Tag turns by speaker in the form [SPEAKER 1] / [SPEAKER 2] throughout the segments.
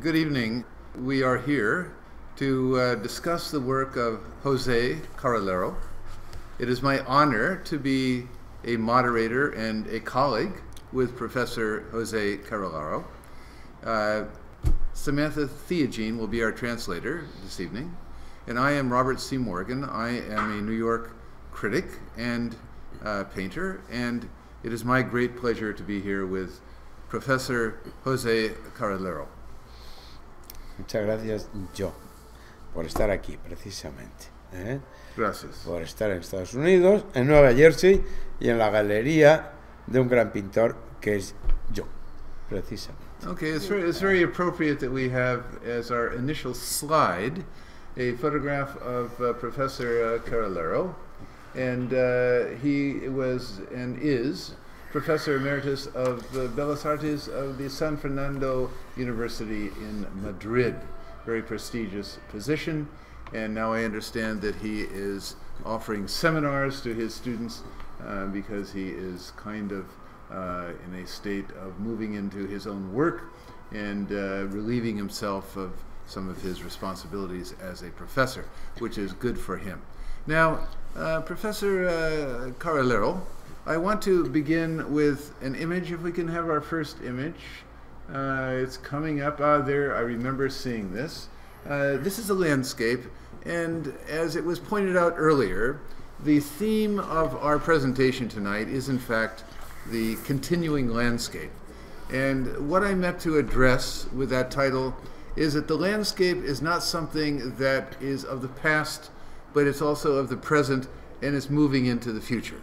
[SPEAKER 1] Good evening. We are here to discuss the work of Jose Carrilero. It is my honor to be a moderator and a colleague with Professor Jose Carrilero. Samantha Theogene will be our translator this evening, and I am Robert C. Morgan. I am a New York critic and painter, and it is my great pleasure to be here with Professor Jose Carrilero.
[SPEAKER 2] Muchas gracias yo por estar aquí, precisamente.
[SPEAKER 1] Gracias.
[SPEAKER 2] Por estar en Estados Unidos, en Nueva Jersey y en la galería de un gran pintor que es yo, precisamente.
[SPEAKER 1] Okay, it's very appropriate that we have as our initial slide a photograph of Professor Carrilero, and he was and is Professor Emeritus of the Bellas Artes of the San Fernando University in Madrid. Very prestigious position, and now I understand that he is offering seminars to his students because he is kind of in a state of moving into his own work and relieving himself of some of his responsibilities as a professor, which is good for him. Now, Professor Carrilero, I want to begin with an image, if we can have our first image. It's coming up there. I remember seeing this. This is a landscape, and as it was pointed out earlier, the theme of our presentation tonight is in fact the continuing landscape. And what I meant to address with that title is that the landscape is not something that is of the past, but it's also of the present, and it's moving into the future.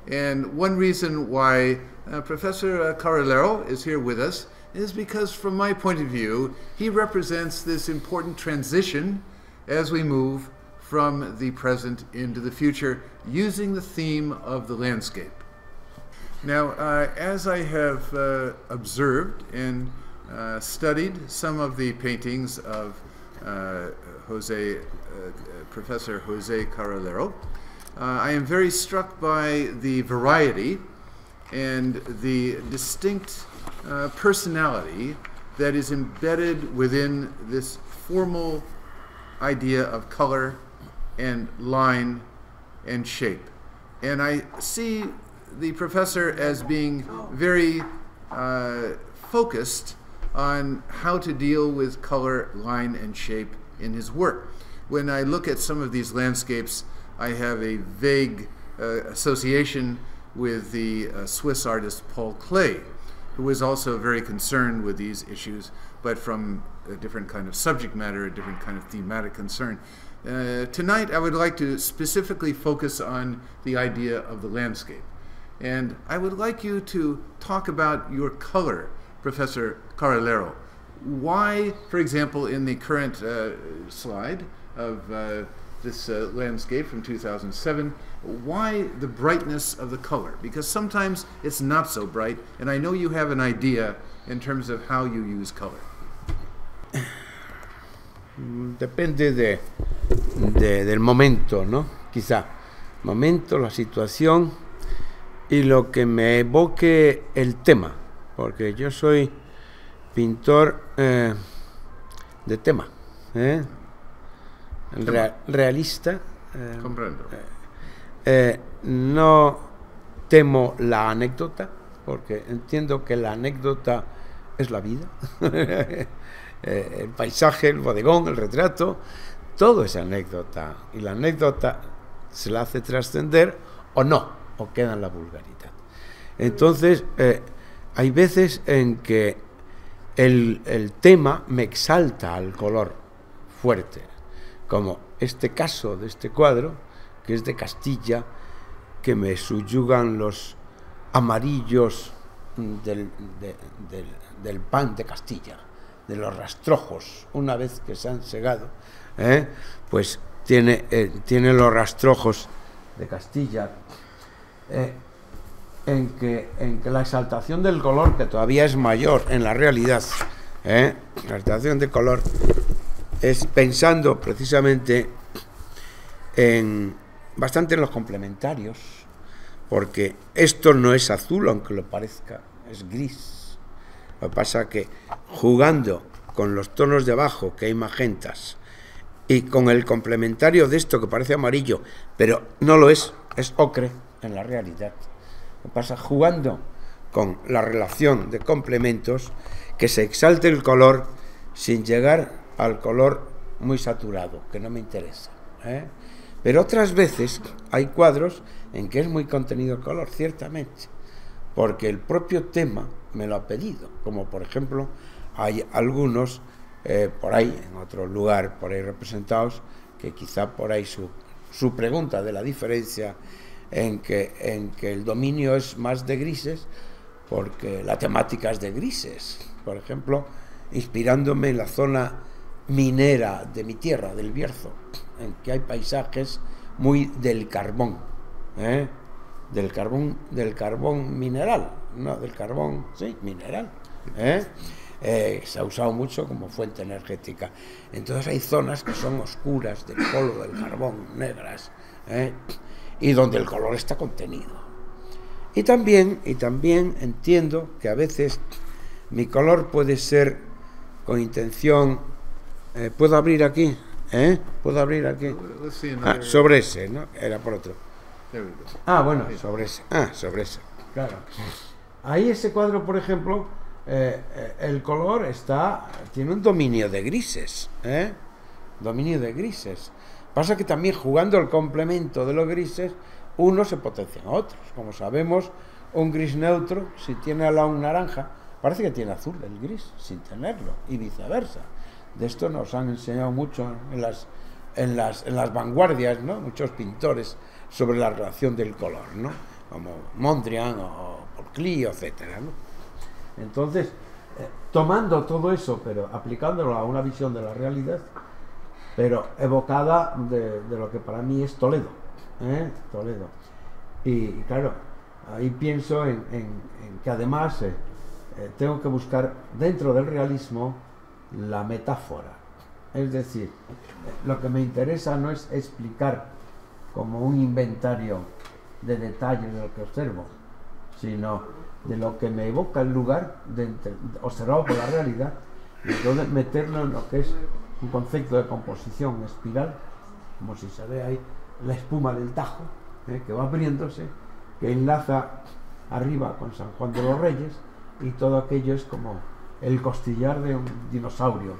[SPEAKER 1] And one reason why Professor Carrilero is here with us is because, from my point of view, he represents this important transition as we move from the present into the future, using the theme of the landscape. Now, as I have observed and studied some of the paintings of Professor Jose Carrilero, I am very struck by the variety and the distinct personality that is embedded within this formal idea of color and line and shape. And I see the professor as being very focused on how to deal with color, line, and shape in his work. When I look at some of these landscapes, I have a vague association with the Swiss artist Paul Klee, who was also very concerned with these issues, but from a different kind of subject matter, a different kind of thematic concern. Tonight, I would like to specifically focus on the idea of the landscape. And I would like you to talk about your color, Professor Carrilero. Why, for example, in the current slide of this landscape from 2007, why the brightness of the color? Because sometimes it's not so bright, and I know you have an idea in terms of how you use color.
[SPEAKER 2] Depende del momento, ¿no? Quizá. Momento, la situación y lo que me evoque el tema, porque yo soy pintor de tema, realista.
[SPEAKER 1] Comprendo.
[SPEAKER 2] No temo la anécdota, porque entiendo que la anécdota es la vida. El paisaje, el bodegón, el retrato, todo es anécdota, y la anécdota se la hace trascender o no, o queda en la vulgaridad. Entonces, hay veces en que el tema me exalta al color fuerte, como este caso de este cuadro, que es de Castilla, que me subyugan los amarillos del pan de Castilla, de los rastrojos. Una vez que se han segado, pues tiene los rastrojos de Castilla, en que la exaltación del color, que todavía es mayor en la realidad, la exaltación del color es pensando precisamente bastante en los complementarios, porque esto no es azul, aunque lo parezca, es gris. Lo que pasa es que jugando con los tonos de abajo, que hay magentas, y con el complementario de esto que parece amarillo, pero no lo es ocre en la realidad. Lo que pasa jugando con la relación de complementos, que se exalte el color sin llegar al color muy saturado, que no me interesa, ¿eh? Pero otras veces hay cuadros en que es muy contenido el color, ciertamente, porque el propio tema me lo ha pedido, como por ejemplo hay algunos por ahí, en otro lugar, por ahí representados, que quizá por ahí su pregunta de la diferencia en que el dominio es más de grises, porque la temática es de grises. Por ejemplo, inspirándome en la zona minera de mi tierra, del Bierzo, en que hay paisajes muy del carbón, ¿eh? Del carbón mineral, no, del carbón, sí, mineral, ¿eh? Se ha usado mucho como fuente energética. Entonces hay zonas que son oscuras del polvo del carbón, negras, ¿eh? Y donde el color está contenido. Y también entiendo que a veces mi color puede ser con intención. ¿Puedo abrir aquí? ¿Puedo abrir aquí? Sobre ese, ¿no? Era por otro. Bueno, sobre ese. Sobre ese. Claro. Ahí ese cuadro, por ejemplo, el color tiene un dominio de grises, dominio de grises. Pasa que también jugando el complemento de los grises, unos se potencian a otros. Como sabemos, un gris neutro, si tiene al lado un naranja, parece que tiene azul el gris, sin tenerlo, y viceversa. De esto nos han enseñado mucho en las vanguardias, ¿no? Muchos pintores sobre la relación del color, ¿no? Como Mondrian o Clio, etcétera, ¿no? Entonces, tomando todo eso, pero aplicándolo a una visión de la realidad, pero evocada de lo que para mí es Toledo, Toledo. Y claro, ahí pienso en que además tengo que buscar dentro del realismo la metáfora. Es decir, lo que me interesa no es explicar como un inventario de detalles de lo que observo, sino de lo que me evoca el lugar observado por la realidad, y entonces meterlo en lo que es un concepto de composición espiral, como si se ve ahí la espuma del Tajo, que va abriéndose, que enlaza arriba con San Juan de los Reyes, y todo aquello es como el costillar de un dinosaurio,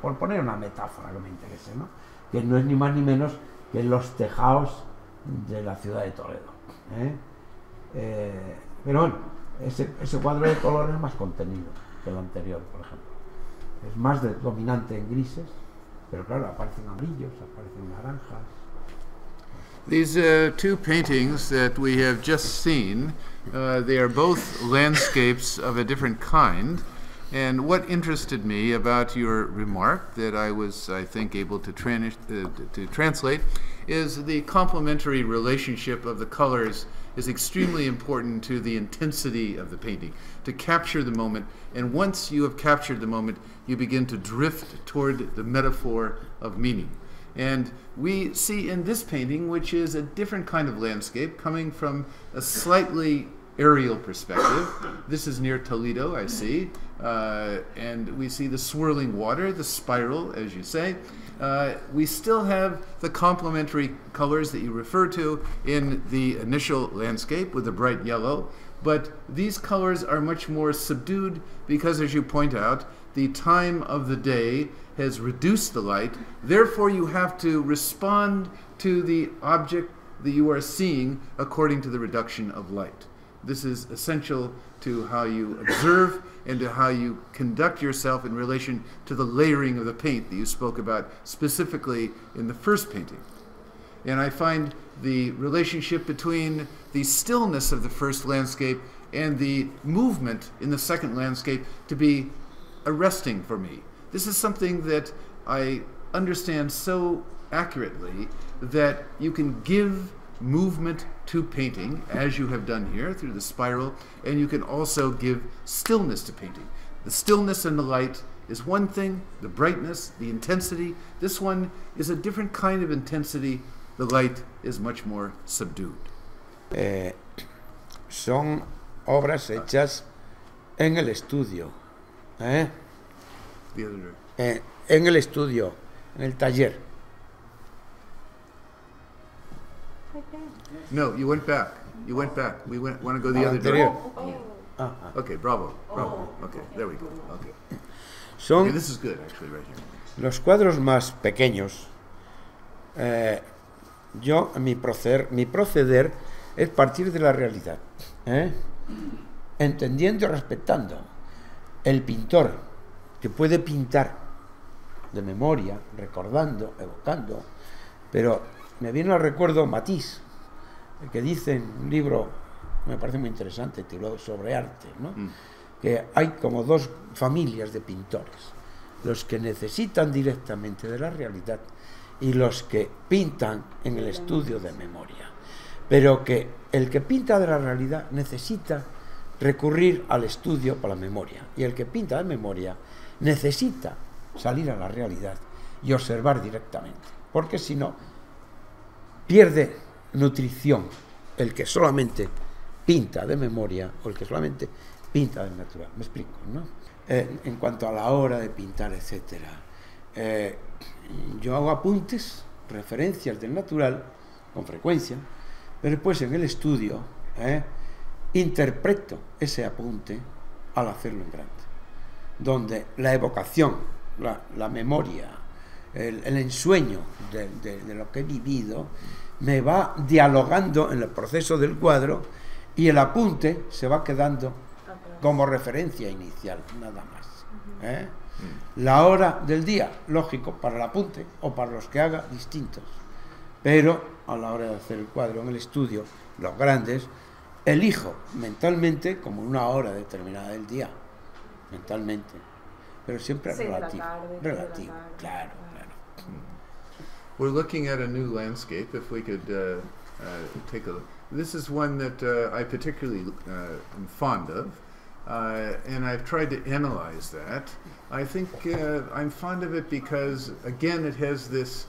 [SPEAKER 2] por poner una metáfora que me interese, ¿no? Que no es ni más ni menos que los tejados de la ciudad de Toledo, pero bueno, ese cuadro de color es más contenido que el anterior, por ejemplo. Es más dominante en grises, pero claro, aparecen amarillos, aparecen naranjas.
[SPEAKER 1] These two paintings that we have just seen, they are both landscapes of a different kind. And what interested me about your remark that I was, I think, able to translate is the complementary relationship of the colors is extremely important to the intensity of the painting, to capture the moment. And once you have captured the moment, you begin to drift toward the metaphor of meaning. And we see in this painting, which is a different kind of landscape, coming from a slightly aerial perspective. This is near Toledo, I see. And we see the swirling water, the spiral, as you say. We still have the complementary colors that you refer to in the initial landscape with the bright yellow, but these colors are much more subdued because, as you point out, the time of the day has reduced the light. Therefore, you have to respond to the object that you are seeing according to the reduction of light. This is essential to how you observe and to how you conduct yourself in relation to the layering of the paint that you spoke about specifically in the first painting. And I find the relationship between the stillness of the first landscape and the movement in the second landscape to be arresting for me. This is something that I understand so accurately, that you can give movement to painting, as you have done here through the spiral, and you can also give stillness to painting. The stillness and the light is one thing, the brightness, the intensity. This one is a different kind of intensity. The light is much more subdued.
[SPEAKER 2] Son obras hechas en el estudio.
[SPEAKER 1] the other direction.
[SPEAKER 2] En el estudio, en el taller.
[SPEAKER 1] No, you went back. You went back. We want to go the other
[SPEAKER 2] Anterior.
[SPEAKER 1] direction.
[SPEAKER 2] Ah, ah.
[SPEAKER 1] Okay, bravo. Okay, there we go. Okay.
[SPEAKER 2] Son
[SPEAKER 1] Okay, this is good, actually, right here.
[SPEAKER 2] los cuadros más pequeños. Mi proceder es partir de la realidad, entendiendo y respetando el pintor que puede pintar de memoria, recordando, evocando, pero me viene al recuerdo Matisse, que dice en un libro, me parece muy interesante, titulado Sobre arte, ¿no? Que hay como dos familias de pintores, los que necesitan directamente de la realidad y los que pintan en el estudio de memoria, pero que el que pinta de la realidad necesita recurrir al estudio para la memoria, y el que pinta de memoria necesita salir a la realidad y observar directamente, porque si no pierde nutrición el que solamente pinta de memoria o el que solamente pinta del natural. Me explico, ¿no? En cuanto a la hora de pintar, etcétera, yo hago apuntes, referencias del natural con frecuencia, pero después en el estudio interpreto ese apunte al hacerlo en grande, donde la evocación, la memoria, el ensueño de lo que he vivido me va dialogando en el proceso del cuadro, y el apunte se va quedando como referencia inicial, nada más. La hora del día, lógico, para el apunte o para los que haga distintos, pero a la hora de hacer el cuadro en el estudio, los grandes, elijo mentalmente como una hora determinada del día, mentalmente, pero siempre relativo, claro.
[SPEAKER 1] We're looking at a new landscape. If we could take a look. This is one that I particularly am fond of, and I've tried to analyze that. I think I'm fond of it because, again, it has this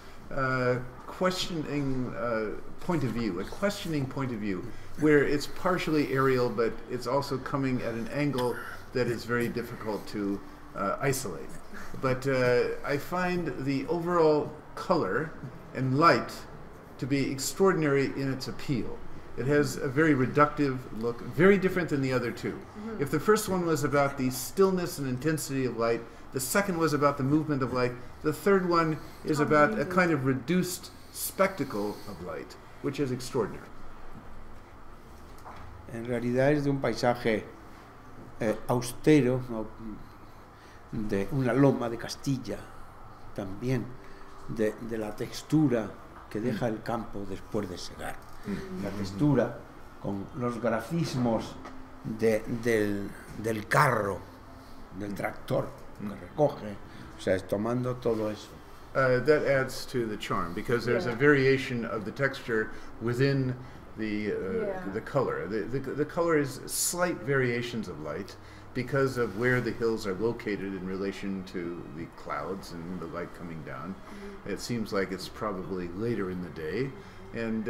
[SPEAKER 1] questioning point of view, a questioning point of view, where it's partially aerial, but it's also coming at an angle that is very difficult to isolate. But I find the overall color and light to be extraordinary in its appeal. It has a very reductive look, very different than the other two. If the first one was about the stillness and intensity of light, the second was about the movement of light, the third one is about a kind of reduced spectacle of light, which is extraordinary.
[SPEAKER 2] En realidad es de un paisaje austero, de una loma de Castilla, también de la textura que deja el campo después de segar. La textura con los grafismos del carro, del tractor que recoge, o sea, tomando todo eso.
[SPEAKER 1] That adds to the charm because there's a variation of the texture within the color. The color is slight variations of light because of where the hills are located in relation to the clouds and the light coming down. It seems like it's probably later in the day, and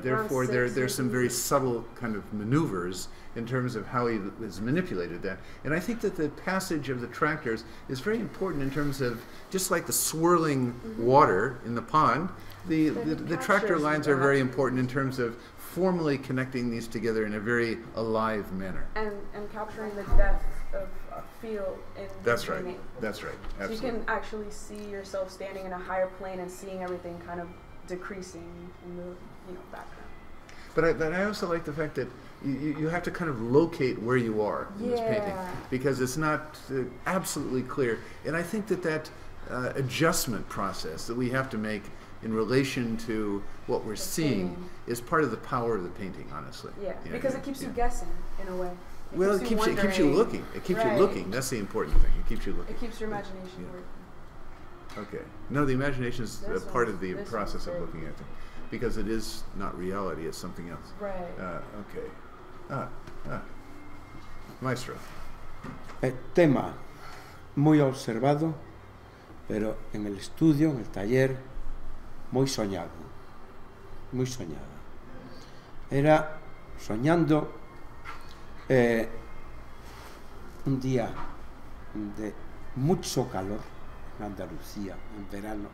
[SPEAKER 1] therefore there's some very subtle kind of maneuvers in terms of how he has manipulated that. And I think that the passage of the tractors is very important in terms of, just like the swirling water in the pond, the tractor lines are very important in terms of formally connecting these together in a very alive manner.
[SPEAKER 3] And capturing the depth of feel in the painting.
[SPEAKER 1] That's right. Absolutely.
[SPEAKER 3] So you can actually see yourself standing in a higher plane and seeing everything kind of decreasing in the background.
[SPEAKER 1] But I also like the fact that you have to kind of locate where you are in this painting, because it's not absolutely clear. And I think that adjustment process that we have to make in relation to what we're seeing is part of the power of the painting, honestly.
[SPEAKER 3] Yeah, because it keeps you guessing in a way.
[SPEAKER 1] It keeps you looking. It keeps you looking. That's the important thing. It keeps you looking.
[SPEAKER 3] It keeps your imagination working.
[SPEAKER 1] Okay. No, the imagination is part of the process of looking at it, because it is not reality, it's something else.
[SPEAKER 3] Right.
[SPEAKER 1] Okay. Maestro.
[SPEAKER 2] Tema muy observado, pero en el estudio, en el taller, muy soñado. Muy soñado. Era soñando un día de mucho calor en Andalucía en verano,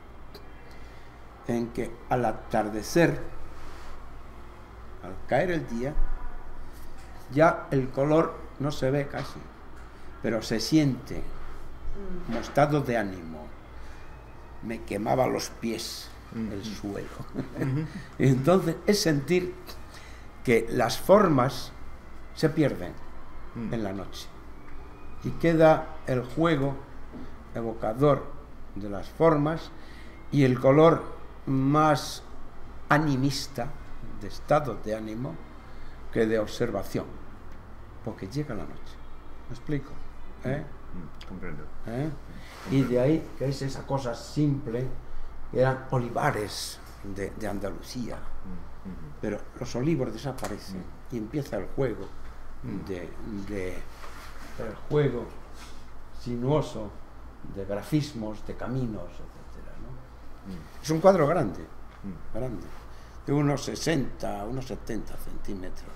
[SPEAKER 2] en que al atardecer, al caer el día, ya el color no se ve casi, pero se siente como estado de ánimo. Me quemaba los pies el suelo. Entonces es sentir que las formas se pierden en la noche y queda el juego evocador de las formas y el color más animista, de estado de ánimo, que de observación, porque llega la noche. ¿Me explico?
[SPEAKER 1] Comprendo.
[SPEAKER 2] Y de ahí que es esa cosa simple, que eran olivares de Andalucía, pero los olivos desaparecen y empieza el juego el juego sinuoso de grafismos, de caminos, etcétera, ¿no? Es un cuadro grande, de unos 60, unos 70 centímetros.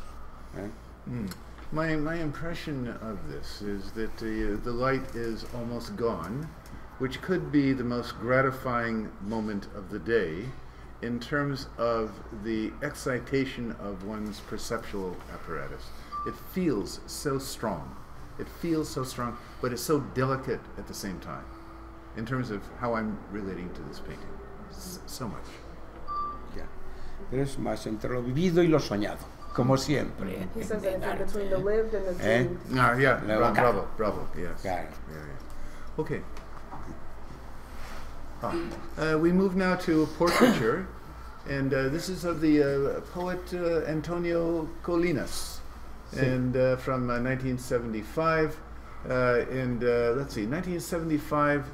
[SPEAKER 1] My impression of this is that the light is almost gone, which could be the most gratifying moment of the day in terms of the excitation of one's perceptual apparatus. It feels so strong. It feels so strong, but it's so delicate at the same time in terms of how I'm relating to this painting. So much.
[SPEAKER 2] Yeah. Pero es más entre lo vivido y lo soñado, como siempre.
[SPEAKER 3] He says that it's in between the lived and the dreamed.
[SPEAKER 1] Yeah,
[SPEAKER 2] Claro.
[SPEAKER 1] bravo, yes.
[SPEAKER 2] Claro.
[SPEAKER 1] Yeah. Okay. We move now to portraiture, and this is of the poet Antonio Colinas, and from 1975. And let's see, 1975.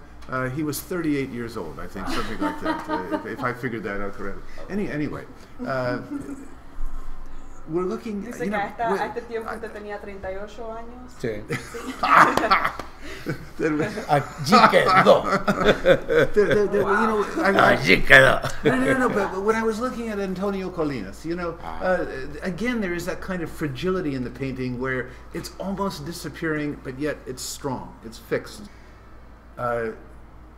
[SPEAKER 1] He was 38 years old, I think, something like that. If I figured that out correctly. Anyway, we're looking.
[SPEAKER 3] Dice que a este tiempo usted tenía 38 años.
[SPEAKER 2] Sí.
[SPEAKER 1] Allí
[SPEAKER 2] quedó. Allí quedó.
[SPEAKER 1] No, but when I was looking at Antonio Colinas, again, there is that kind of fragility in the painting where it's almost disappearing, but yet it's strong, it's fixed.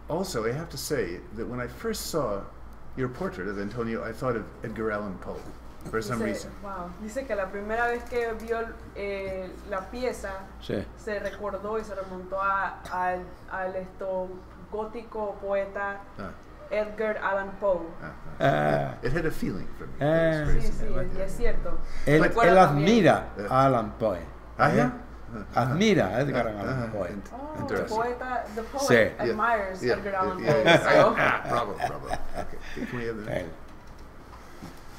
[SPEAKER 1] Also, I have to say that when I first saw your portrait of Antonio, I thought of Edgar Allan Poe for some reason.
[SPEAKER 3] Wow. Dice que la primera vez que vio la pieza,
[SPEAKER 2] sí,
[SPEAKER 3] se recordó y se remontó al gótico poeta Edgar Allan Poe.
[SPEAKER 1] It had a feeling for me.
[SPEAKER 3] Sí, y es cierto.
[SPEAKER 2] Él admira a Allan Poe.
[SPEAKER 1] Yeah?
[SPEAKER 2] Admira a Edgar Allan Poe.
[SPEAKER 3] The poet
[SPEAKER 2] sí,
[SPEAKER 3] admires Edgar Allan Poe. So.
[SPEAKER 1] Bravo. Okay, can we have that?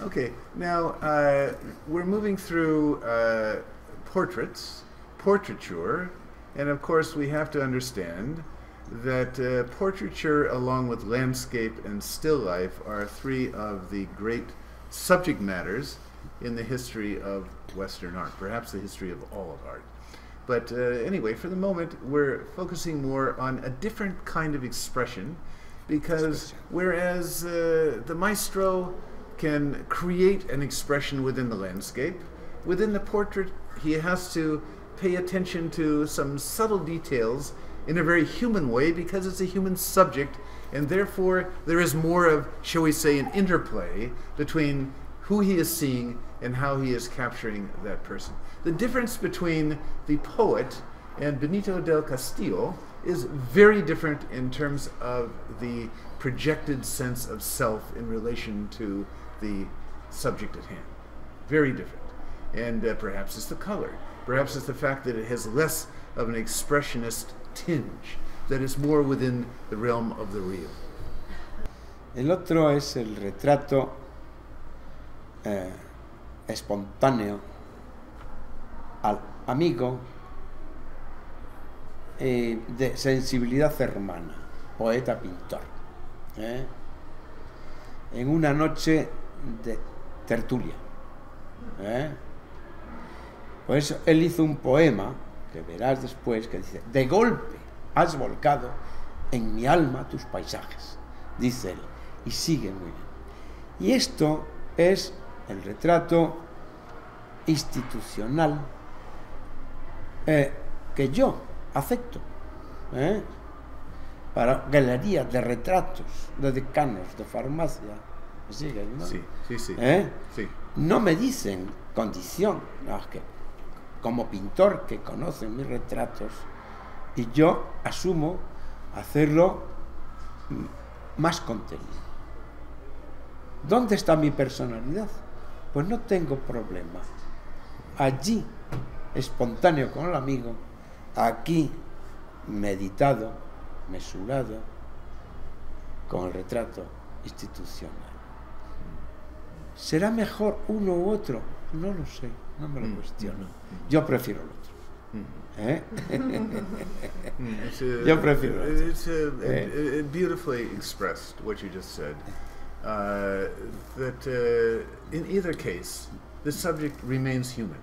[SPEAKER 1] Okay, now we're moving through portraits, portraiture, and of course we have to understand that portraiture along with landscape and still life are three of the great subject matters in the history of Western art, perhaps the history of all of art. But anyway, for the moment, we're focusing more on a different kind of expression, because whereas the maestro can create an expression within the landscape, within the portrait, he has to pay attention to some subtle details in a very human way, because it's a human subject, and therefore there is more of, shall we say, an interplay between who he is seeing and how he is capturing that person. The difference between the poet and Benito del Castillo is very different in terms of the projected sense of self in relation to the subject at hand. Very different. And perhaps it's the color. Perhaps it's the fact that it has less of an expressionist tinge, that is more within the realm of the real.
[SPEAKER 2] El otro es el retrato espontáneo al amigo de sensibilidad hermana, poeta-pintor, en una noche de tertulia. Por eso él hizo un poema, que verás después, que dice: de golpe has volcado en mi alma tus paisajes, dice él, y sigue muy bien. Y esto es el retrato institucional que yo acepto, para galerías de retratos de decanos de farmacia. ¿Me sigues, no?
[SPEAKER 1] Sí, sí, sí. Sí.
[SPEAKER 2] No me dicen condición, no, es que como pintor que conocen mis retratos y yo asumo hacerlo más contenido. ¿Dónde está mi personalidad? Pues no tengo problema. Allí, espontáneo con el amigo, aquí, meditado, mesurado, con el retrato institucional. ¿Será mejor uno u otro? No lo sé, no me lo cuestiono. Yo prefiero el otro. Yo prefiero el otro.
[SPEAKER 1] It's beautifully expressed, what you just said. That in either case, the subject remains human.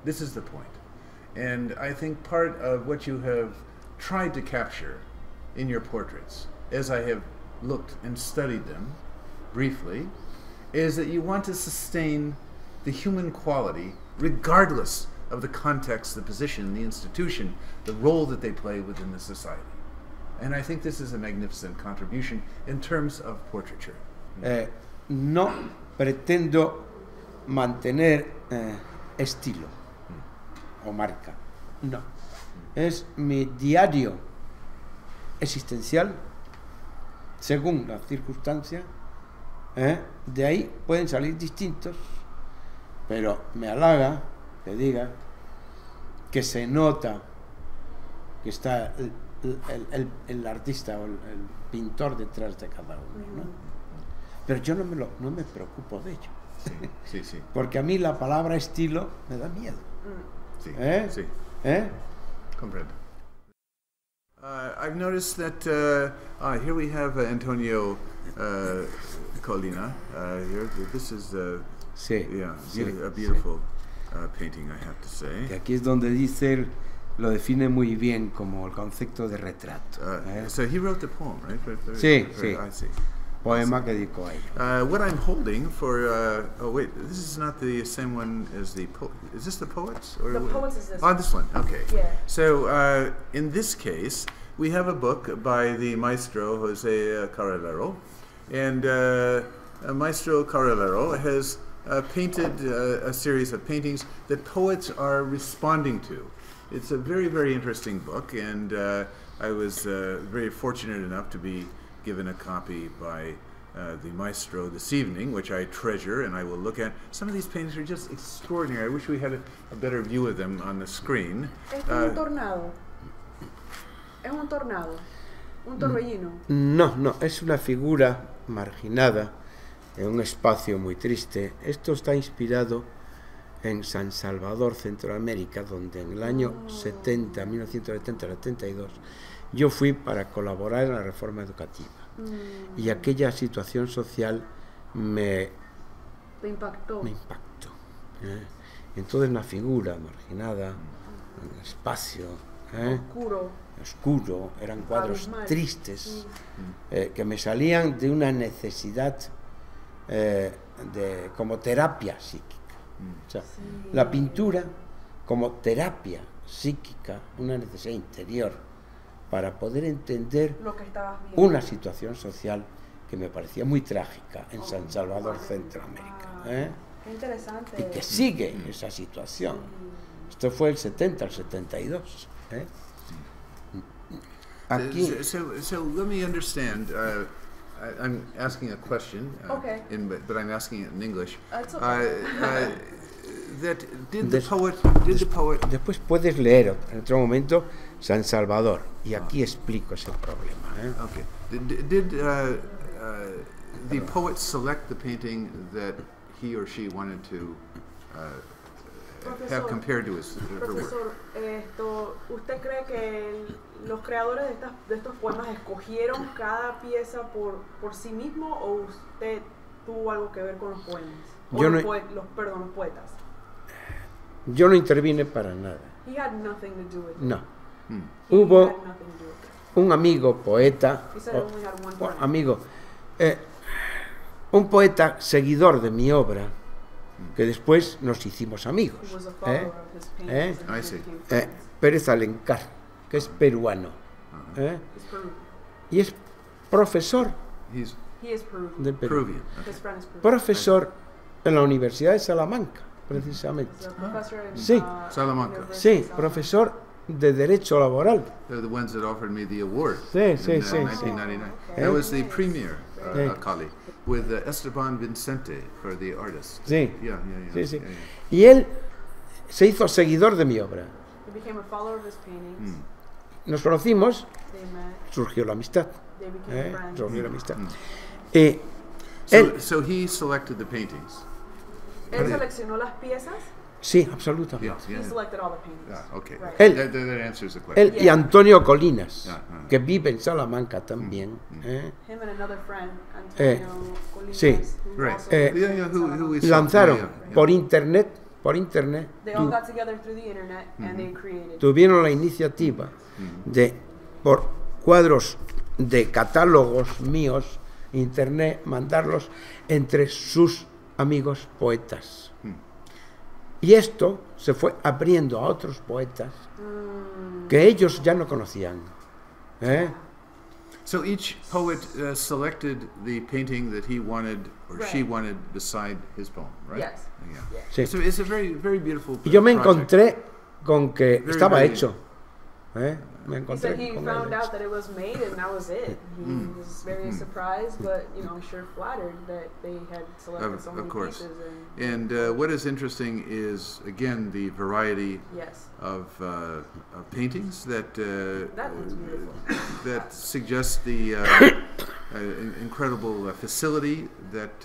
[SPEAKER 1] This is the point. And I think part of what you have tried to capture in your portraits, as I have looked and studied them briefly, is that you want to sustain the human quality regardless of the context, the position, the institution, the role that they play within the society. And I think this is a magnificent contribution in terms of portraiture.
[SPEAKER 2] No pretendo mantener estilo o marca, no. Es mi diario existencial según las circunstancias. De ahí pueden salir distintos, pero me halaga que diga que se nota que está el artista o el pintor detrás de cada uno, ¿no? Pero yo no me preocupo de ello.
[SPEAKER 1] Sí, sí, sí.
[SPEAKER 2] Porque a mí la palabra estilo me da miedo.
[SPEAKER 1] Sí, sí. Comprendo. I've noticed that here we have Antonio Colina. Here, this is
[SPEAKER 2] sí,
[SPEAKER 1] a beautiful painting, I have to say.
[SPEAKER 2] Que aquí es donde dice él, lo define muy bien como el concepto de retrato.
[SPEAKER 1] So he wrote the poem, right?
[SPEAKER 2] Sí, sí.
[SPEAKER 1] I see.
[SPEAKER 2] Poema que dedicó a ello.
[SPEAKER 1] What I'm holding for oh wait, this is not the same one as the is this the Poets? Or
[SPEAKER 3] The Poets is this
[SPEAKER 1] one. This one, okay.
[SPEAKER 3] Yeah.
[SPEAKER 1] So in this case, we have a book by the maestro Jose Carralero, and Maestro Carralero has painted a series of paintings that poets are responding to. It's a very, very interesting book, and I was very fortunate enough to be given a copy by the maestro this evening, which I treasure and I will look at. Some of these paintings are just extraordinary. I wish we had a better view of them on the screen.
[SPEAKER 3] Es un tornado. Es un tornado. Un torbellino.
[SPEAKER 2] No, es una figura marginada en un espacio muy triste. Esto está inspirado en San Salvador, Centroamérica, donde en el año 1970-72, yo fui para colaborar en la reforma educativa. Y aquella situación social me impactó. Entonces una figura marginada, un espacio oscuro, eran cuadros tristes que me salían de una necesidad como terapia psíquica. O sea, la pintura como terapia psíquica, una necesidad interior para poder entender una situación social que me parecía muy trágica en San Salvador, Centroamérica.
[SPEAKER 3] Qué interesante.
[SPEAKER 2] Y que sigue esa situación. Esto fue el 70 al 72. Aquí.
[SPEAKER 1] So let me understand. I'm asking a question,
[SPEAKER 3] okay.
[SPEAKER 1] But I'm asking it in English.
[SPEAKER 3] Okay.
[SPEAKER 2] Después puedes leer en otro momento San Salvador y aquí explico ese problema.
[SPEAKER 1] Okay. Did the poet select the painting that he or she wanted to have compared to his her work?
[SPEAKER 3] Profesor, ¿usted cree que los creadores de estos poemas escogieron cada pieza por sí mismo o usted tuvo algo que ver con los poemas? Los poetas.
[SPEAKER 2] Yo no intervine para nada.
[SPEAKER 3] He had nothing to do with it.
[SPEAKER 2] No. Hubo un amigo poeta, un poeta seguidor de mi obra, que después nos hicimos amigos. Pérez Alencar, que es peruano. y es profesor
[SPEAKER 1] He's
[SPEAKER 3] He is Peruvian.
[SPEAKER 2] de Perú.
[SPEAKER 1] Peruvian. Okay.
[SPEAKER 3] His friend is Peruvian.
[SPEAKER 2] Profesor en la Universidad de Salamanca, precisamente.
[SPEAKER 3] He's a professor in,
[SPEAKER 2] Sí.
[SPEAKER 1] Salamanca.
[SPEAKER 3] University
[SPEAKER 2] Sí,
[SPEAKER 3] of Salamanca.
[SPEAKER 2] profesor de Derecho Laboral.
[SPEAKER 1] They're the ones that offered me the award
[SPEAKER 2] Sí,
[SPEAKER 1] in
[SPEAKER 2] sí, sí, sí.
[SPEAKER 1] 1999.
[SPEAKER 3] Okay.
[SPEAKER 1] That was the premier
[SPEAKER 2] Sí.
[SPEAKER 1] Akali with Esteban Vincente for the artist.
[SPEAKER 2] Sí,
[SPEAKER 1] Yeah.
[SPEAKER 2] sí, sí.
[SPEAKER 1] Yeah.
[SPEAKER 2] Y él se hizo seguidor de mi obra.
[SPEAKER 3] He became a follower of his paintings.
[SPEAKER 2] Nos conocimos,
[SPEAKER 3] They met.
[SPEAKER 2] surgió la amistad.
[SPEAKER 3] They became friends.
[SPEAKER 2] Surgió la amistad.
[SPEAKER 1] So,
[SPEAKER 2] Él,
[SPEAKER 1] so he selected the paintings.
[SPEAKER 3] Él seleccionó las piezas.
[SPEAKER 2] sí, absolutamente.
[SPEAKER 1] Yeah.
[SPEAKER 3] He selected all the paintings.
[SPEAKER 1] Yeah, okay.
[SPEAKER 3] Right.
[SPEAKER 2] Él-
[SPEAKER 1] That answers the question.
[SPEAKER 2] Él y Antonio Colinas,
[SPEAKER 1] Yeah,
[SPEAKER 2] que vive en Salamanca también.
[SPEAKER 3] Him and another friend,
[SPEAKER 2] Eh,
[SPEAKER 3] Antonio Colinas,
[SPEAKER 2] sí.
[SPEAKER 3] who
[SPEAKER 1] Right.
[SPEAKER 3] also
[SPEAKER 2] Eh,
[SPEAKER 3] lived in
[SPEAKER 1] who we
[SPEAKER 3] Salamanca.
[SPEAKER 2] Lanzaron
[SPEAKER 1] Yeah.
[SPEAKER 2] por internet,
[SPEAKER 3] They all got together through the internet and they created.
[SPEAKER 2] tuvieron la iniciativa de, por cuadros de catálogos míos, internet, mandarlos entre sus amigos poetas. Y esto se fue abriendo a otros poetas que ellos ya no conocían. ¿Eh?
[SPEAKER 1] So each poet selected the painting that he wanted or she
[SPEAKER 3] Right.
[SPEAKER 1] wanted beside his poem, right?
[SPEAKER 3] Yes.
[SPEAKER 1] Yeah.
[SPEAKER 2] Sí.
[SPEAKER 1] It's a very, very beautiful
[SPEAKER 2] Y yo me
[SPEAKER 1] project.
[SPEAKER 2] encontré con que
[SPEAKER 1] Very,
[SPEAKER 2] estaba
[SPEAKER 1] very-
[SPEAKER 2] hecho. ¿Eh? Me
[SPEAKER 3] He
[SPEAKER 2] encontré
[SPEAKER 3] said he
[SPEAKER 2] con
[SPEAKER 3] found
[SPEAKER 2] él.
[SPEAKER 3] out that it was made and that was it. He was very surprised, but I'm sure flattered that they had selected so
[SPEAKER 1] Of
[SPEAKER 3] many
[SPEAKER 1] course.
[SPEAKER 3] pieces.
[SPEAKER 1] And what is interesting is, again, the variety
[SPEAKER 3] Yes,
[SPEAKER 1] of paintings that
[SPEAKER 3] that was beautiful.
[SPEAKER 1] that suggests the incredible facility that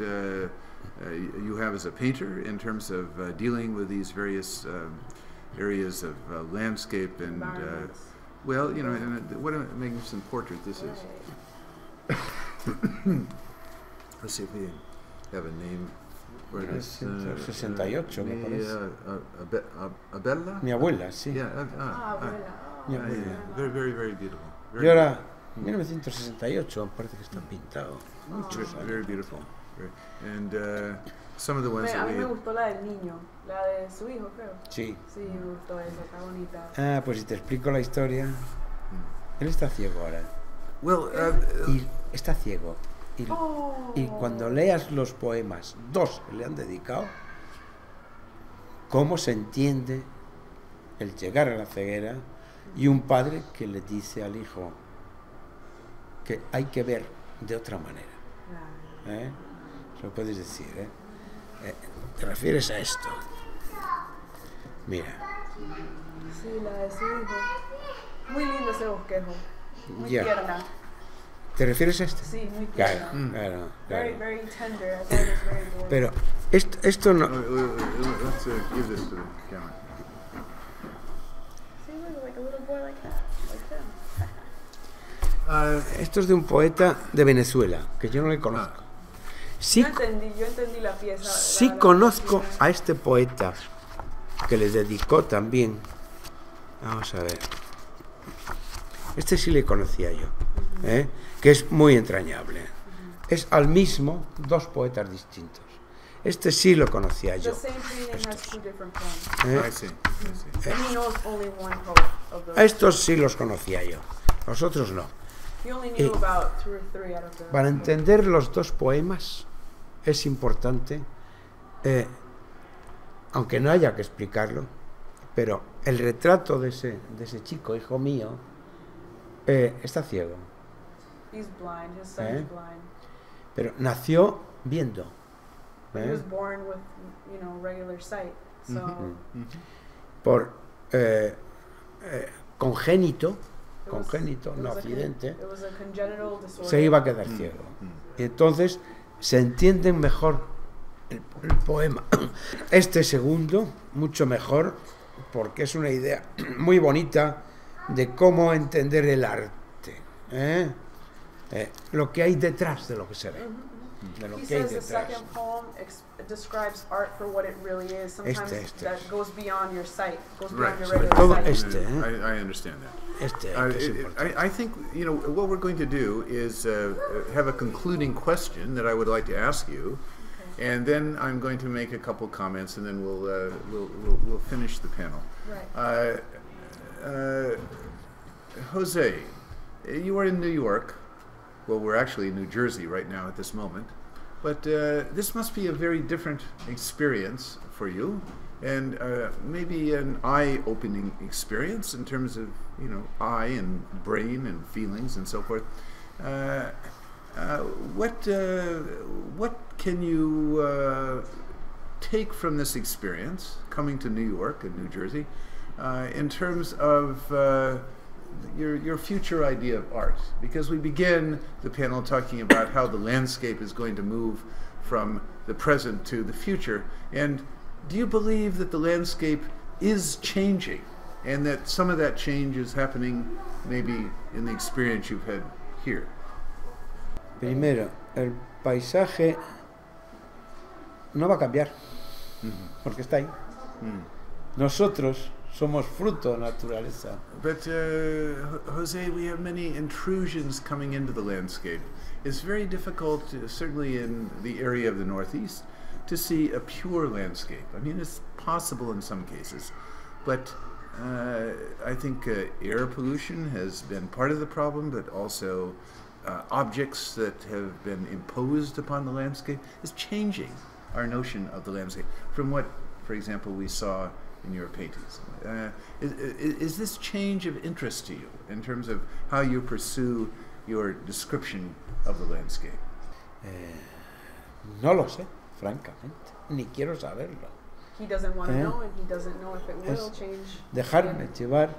[SPEAKER 1] you have as a painter in terms of dealing with these various areas of landscape and
[SPEAKER 3] Environments.
[SPEAKER 1] well, and what a magnificent portrait this is.
[SPEAKER 3] Right.
[SPEAKER 1] Let's see if we have a name for this.
[SPEAKER 2] 1968, me parece.
[SPEAKER 1] Abella?
[SPEAKER 2] Mi abuela, sí.
[SPEAKER 1] Yeah.
[SPEAKER 3] Abuela.
[SPEAKER 2] Mi
[SPEAKER 1] Yeah,
[SPEAKER 2] abuela.
[SPEAKER 1] yeah. Very, very, very beautiful. Very
[SPEAKER 2] Y ahora, 1968, parece que está pintado.
[SPEAKER 1] beautiful.
[SPEAKER 2] Muchos
[SPEAKER 1] Very
[SPEAKER 2] años.
[SPEAKER 1] beautiful. And some of the ones
[SPEAKER 3] A
[SPEAKER 1] that
[SPEAKER 3] mí me
[SPEAKER 1] we
[SPEAKER 3] gustó la del niño, la de su hijo, creo.
[SPEAKER 2] Sí.
[SPEAKER 3] Sí, me gustó esa, está bonita.
[SPEAKER 2] Ah, pues si te explico la historia. Él está ciego ahora.
[SPEAKER 1] well,
[SPEAKER 2] Y está ciego. Y,
[SPEAKER 3] Oh.
[SPEAKER 2] y cuando leas los poemas, dos que le han dedicado, cómo se entiende el llegar a la ceguera y un padre que le dice al hijo que hay que ver de otra manera. ¿Eh? Se lo puedes decir, ¿eh? Te refieres a esto. Mira,
[SPEAKER 3] Sí, la de su hijo. Muy lindo ese bosquejo. Muy
[SPEAKER 2] Ya.
[SPEAKER 3] tierna.
[SPEAKER 2] ¿te refieres a esto?
[SPEAKER 3] Sí, muy
[SPEAKER 2] Claro,
[SPEAKER 3] tierna.
[SPEAKER 2] claro,
[SPEAKER 3] Very,
[SPEAKER 2] claro.
[SPEAKER 3] very tender. I thought it was very adorable.
[SPEAKER 2] Pero esto no...
[SPEAKER 1] let's give this to the camera.
[SPEAKER 3] See, look, like a little boy like that. Like him.
[SPEAKER 2] Esto es de un poeta de Venezuela, que yo no le conozco. Sí,
[SPEAKER 3] Yo entendí la pieza.
[SPEAKER 2] sí
[SPEAKER 3] la
[SPEAKER 2] conozco
[SPEAKER 3] pieza.
[SPEAKER 2] a este poeta, que le dedicó también. Vamos a ver. Este sí le conocía yo, ¿eh? Que es muy entrañable. Es al mismo dos poetas distintos. Este sí lo conocía
[SPEAKER 3] The
[SPEAKER 2] yo.
[SPEAKER 3] same painting has two different poems.
[SPEAKER 2] ¿eh?
[SPEAKER 1] I see.
[SPEAKER 3] And he knows only one poet of those.
[SPEAKER 2] A estos sí los conocía yo, los otros no.
[SPEAKER 3] He only knew about 2 or 3 out of them.
[SPEAKER 2] Para entender los dos poemas es importante, aunque no haya que explicarlo, pero el retrato de ese chico, hijo mío, está ciego,
[SPEAKER 3] He's blind. His son
[SPEAKER 2] Eh?
[SPEAKER 3] is blind.
[SPEAKER 2] pero nació viendo.
[SPEAKER 3] But he was born with, regular sight. So
[SPEAKER 2] Por congénito,
[SPEAKER 3] it was-
[SPEAKER 2] congénito,
[SPEAKER 3] it
[SPEAKER 2] no
[SPEAKER 3] was a
[SPEAKER 2] accidente,
[SPEAKER 3] It was a congenital disorder.
[SPEAKER 2] se iba a quedar ciego. Y entonces se entienden mejor el poema. Este segundo, mucho mejor, porque es una idea muy bonita de cómo entender el arte, ¿eh? Lo que hay detrás de lo que se ve, de lo
[SPEAKER 3] He
[SPEAKER 2] que hay
[SPEAKER 3] says the
[SPEAKER 2] detrás.
[SPEAKER 3] second poem describes art for what it really is. Sometimes
[SPEAKER 2] Este.
[SPEAKER 3] that goes beyond your sight, goes
[SPEAKER 1] Right.
[SPEAKER 3] beyond your
[SPEAKER 2] Sobre
[SPEAKER 3] regular
[SPEAKER 2] todo
[SPEAKER 3] sight.
[SPEAKER 2] este,
[SPEAKER 1] I understand that.
[SPEAKER 2] Este es importante.
[SPEAKER 1] I think what we're going to do is have a concluding question that I would like to ask you, and then I'm going to make a couple comments, and then we'll finish the panel.
[SPEAKER 3] Right.
[SPEAKER 1] Jose, you are in New York. well, we're actually in New Jersey right now at this moment. But this must be a very different experience for you, and maybe an eye-opening experience in terms of, you know, eye and brain and feelings and so forth. What can you take from this experience, coming to New York and New Jersey, in terms of your future idea of art? Because we begin the panel talking about how the landscape is going to move from the present to the future. And do you believe that the landscape is changing, and that some of that change is happening maybe in the experience you've had here?
[SPEAKER 2] Primero, el paisaje no va a cambiar, porque está ahí. Nosotros somos fruto de la naturaleza.
[SPEAKER 1] But Jose, we have many intrusions coming into the landscape. It's very difficult, certainly in the area of the Northeast, to see a pure landscape. I mean, it's possible in some cases, but I think air pollution has been part of the problem, but also objects that have been imposed upon the landscape is changing our notion of the landscape from what, for example, we saw in your paintings. Is this change of interest to you in terms of how you pursue your description of the landscape?
[SPEAKER 2] No lo sé, francamente, ni quiero saberlo.
[SPEAKER 3] He doesn't want to know, and he doesn't know if it will change.
[SPEAKER 2] Dejarme llevar.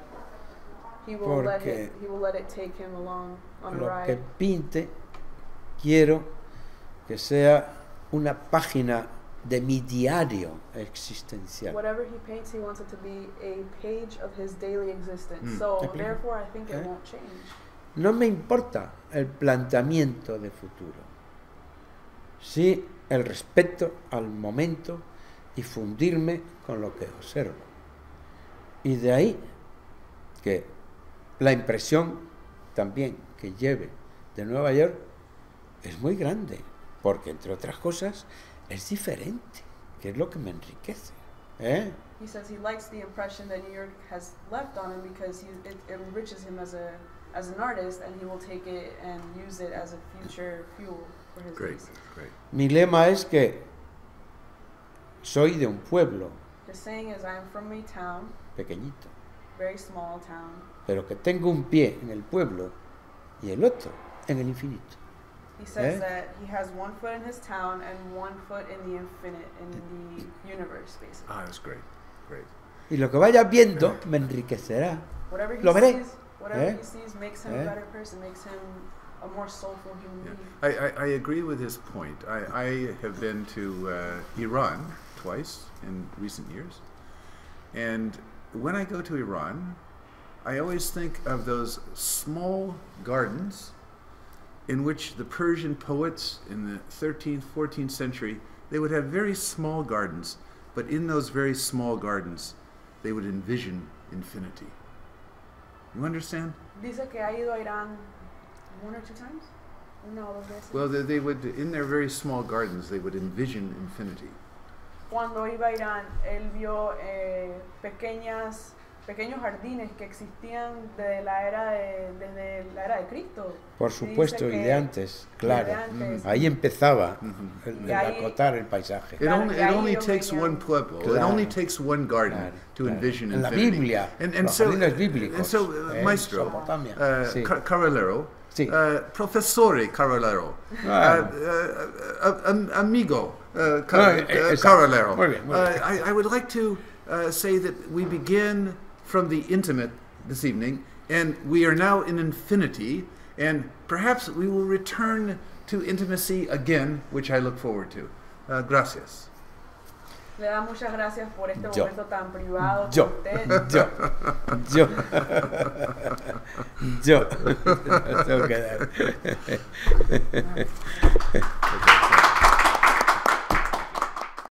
[SPEAKER 3] He will let it take him along on a
[SPEAKER 2] lo
[SPEAKER 3] ride.
[SPEAKER 2] que pinte, quiero que sea una página de mi diario existencial.
[SPEAKER 3] Whatever he paints, he wants it to be a page of his daily existence. So therefore, I think it won't change.
[SPEAKER 2] No me importa el planteamiento de futuro, sí el respeto al momento y fundirme con lo que observo. Y de ahí que la impresión también que lleve de Nueva York es muy grande, porque entre otras cosas es diferente, que es lo que me enriquece.
[SPEAKER 3] He says he likes the impression that New York has left on him because it enriches him as an artist, and he will take it and use it as a future fuel for his pieces.
[SPEAKER 1] Great.
[SPEAKER 2] Mi lema es que soy de un pueblo
[SPEAKER 3] The saying is, I am from a town,
[SPEAKER 2] pequeñito,
[SPEAKER 3] very small town,
[SPEAKER 2] pero que tengo un pie en el pueblo y el otro en el infinito.
[SPEAKER 3] He says that he has one foot in his town and one foot in the infinite, in the universe, basically.
[SPEAKER 1] Ah, that's great.
[SPEAKER 2] Y lo que vaya viendo me enriquecerá.
[SPEAKER 3] Whatever he
[SPEAKER 2] Lo veré.
[SPEAKER 3] sees, whatever he sees makes him a better person, makes him a more soulful human being.
[SPEAKER 1] I agree with his point. I have been to Iran twice in recent years, and when I go to Iran, I always think of those small gardens in which the Persian poets in the 13th, 14th century, they would have very small gardens, but in those very small gardens, they would envision infinity. You understand?
[SPEAKER 3] Dice que ha ido a Irán one or two times? Una o dos veces.
[SPEAKER 1] Well, they would, in their very small gardens, they would envision infinity.
[SPEAKER 3] Cuando iba a Irán, él vio pequeños jardines que existían desde la era de Cristo.
[SPEAKER 2] Por supuesto, y de antes, claro. Ahí empezaba el acotar el paisaje.
[SPEAKER 1] It only takes one pueblo. It only takes one garden to envision
[SPEAKER 2] en la
[SPEAKER 1] infinity.
[SPEAKER 2] Biblia,
[SPEAKER 1] Los jardines
[SPEAKER 2] bíblicos.
[SPEAKER 1] And so, Maestro, Carolero, Professore Carolero, amigo Carolero.
[SPEAKER 2] Muy bien.
[SPEAKER 1] I would like to say that we begin from the intimate this evening, and we are now in infinity, and perhaps we will return to intimacy again, which I look forward to. Gracias.
[SPEAKER 3] Le da muchas gracias por este momento tan privado con usted.
[SPEAKER 2] Yo. Tengo que dar.